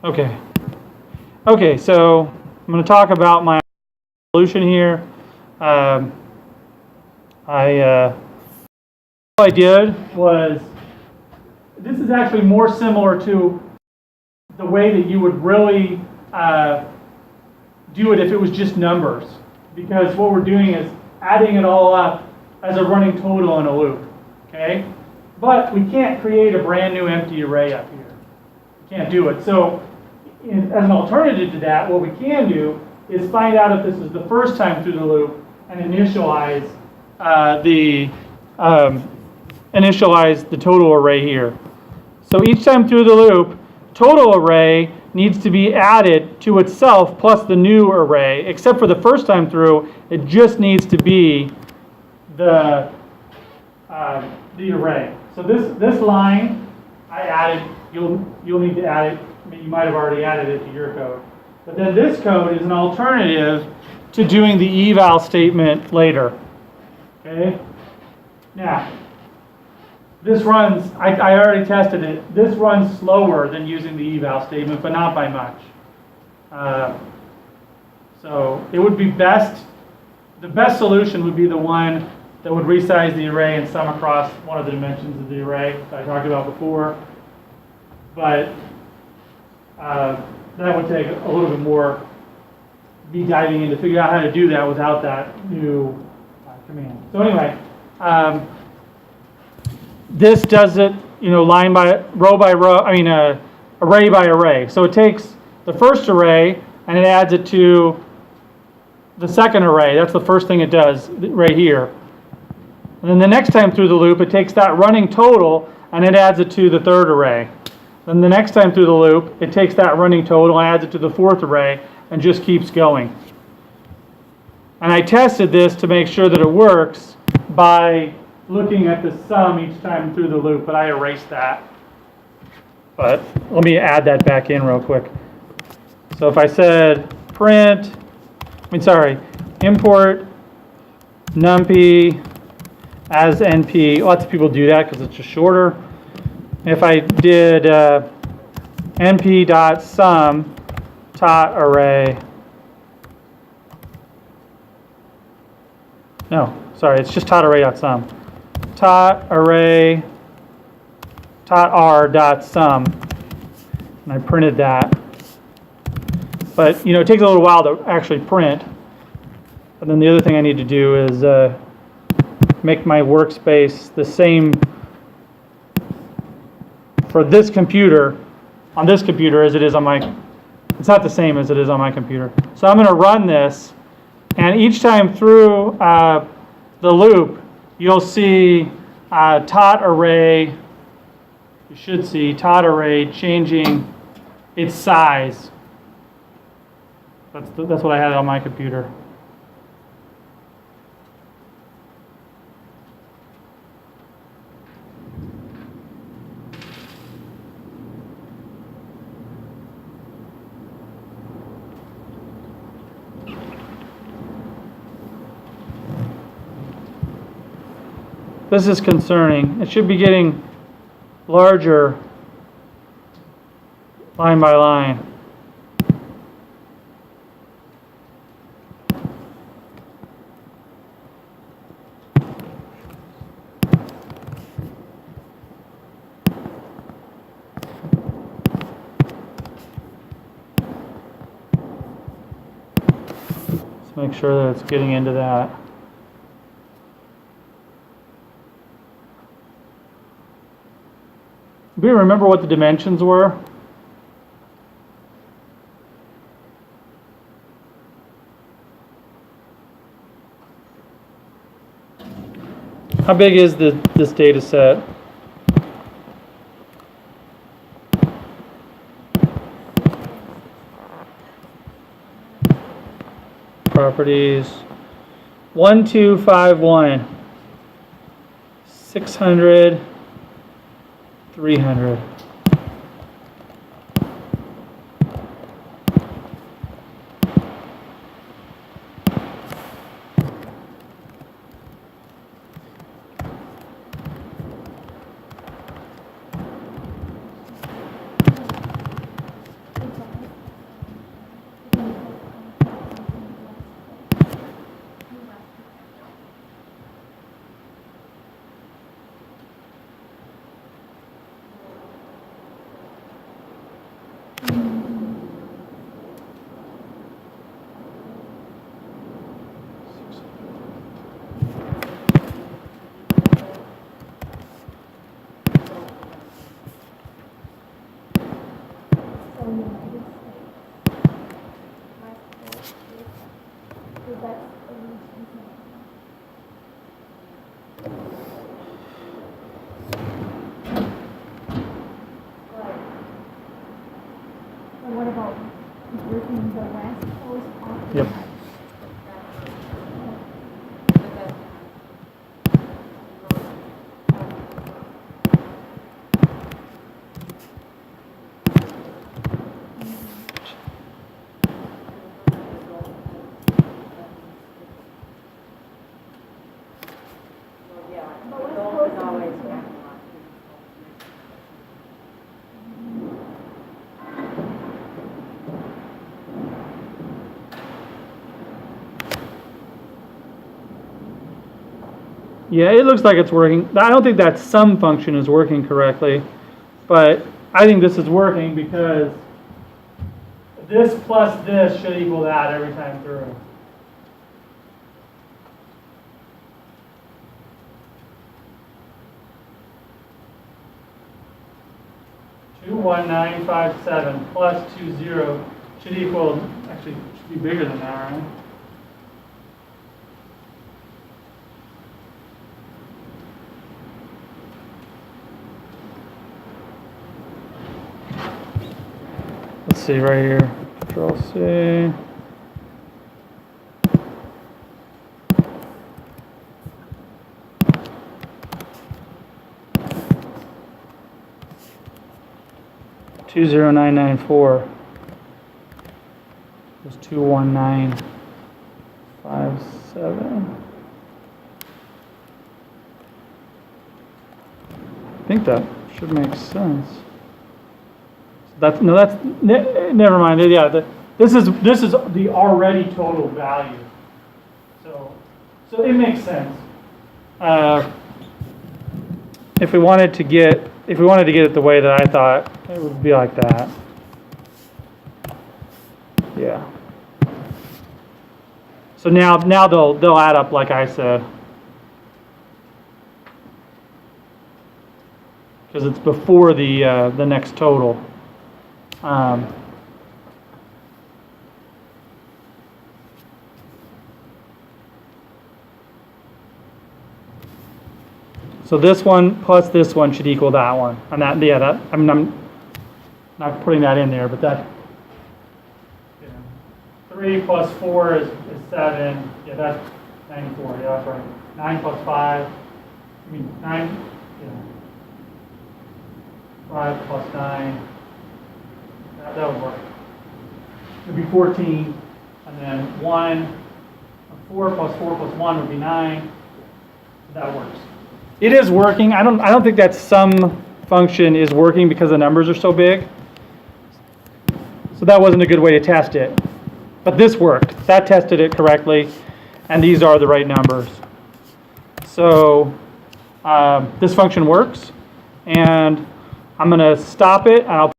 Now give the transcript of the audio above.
Okay. Okay, so I'm going to talk about my solution here. Um, all I did was, this is actually more similar to the way that you would really do it if it was just numbers. Because what we're doing is adding it all up as a running total in a loop. Okay? But we can't create a brand new empty array up here. We can't do it. So as an alternative to that, what we can do is find out if this is the first time through the loop and initialize the total array here. So each time through the loop, total array needs to be added to itself plus the new array, except for the first time through, it just needs to be the array. So this line I added, you'll need to add it. I mean, you might have already added it to your code. But then this code is an alternative to doing the eval statement later. Okay? Now, this runs, I already tested it, this runs slower than using the eval statement, but not by much. So it would be best, the best solution would be the one that would resize the array and sum across one of the dimensions of the array that I talked about before. But that would take a little bit more me diving in to figure out how to do that without that new command. So anyway, this does it, line by row, array by array. So it takes the first array and it adds it to the second array. That's the first thing it does right here. And then the next time through the loop, it takes that running total and it adds it to the third array. Then the next time through the loop, it takes that running total and adds it to the fourth array and just keeps going. And I tested this to make sure that it works by looking at the sum each time through the loop, but I erased that. But let me add that back in real quick. So if I said import numpy as np, lots of people do that because it's just shorter. If I did np.sum tot array, no, sorry, it's just tot array.sum. Tot array tot r.sum, and I printed that. But it takes a little while to actually print. And then the other thing I need to do is make my workspace the same for this computer, on this computer, as it is on my, it's not the same as it is on my computer. So I'm going to run this, and each time through the loop, you'll see tot array, you should see tot array changing its size. That's what I had on my computer. This is concerning. It should be getting larger line by line. Let's make sure that it's getting into that. Do you remember what the dimensions were? How big is this data set? Properties 1251 600 300. United States. So that's the region's name. Right. And what about working the West Coast of the Yep. United States? But West Coast is always Yeah, it looks like it's working. I don't think that sum function is working correctly, but I think this is working because this plus this should equal that every time through. Two 1957 plus 20 should equal, actually should be bigger than that, right? Let's see right here. Control C. Two 20994 was 21957. I think that should make sense. That's no, that's never mind. Yeah, this is the already total value. So it makes sense. If we wanted to get it the way that I thought, it would be like that. Yeah. So now they'll add up like I said, because it's before the next total. So this one plus this one should equal that one, and that I mean I'm not putting that in there, but that 3 plus 4 is 7. Yeah, that's 94. Yeah, that's right. 9 plus 5. I mean 9. Yeah. 5 plus 9. That would work. It would be 14, and then 1. 4 plus 4 plus 1 would be 9. That works. It is working. I don't think that sum function is working because the numbers are so big. So that wasn't a good way to test it. But this worked. That tested it correctly, and these are the right numbers. So this function works, and I'm going to stop it, and I'll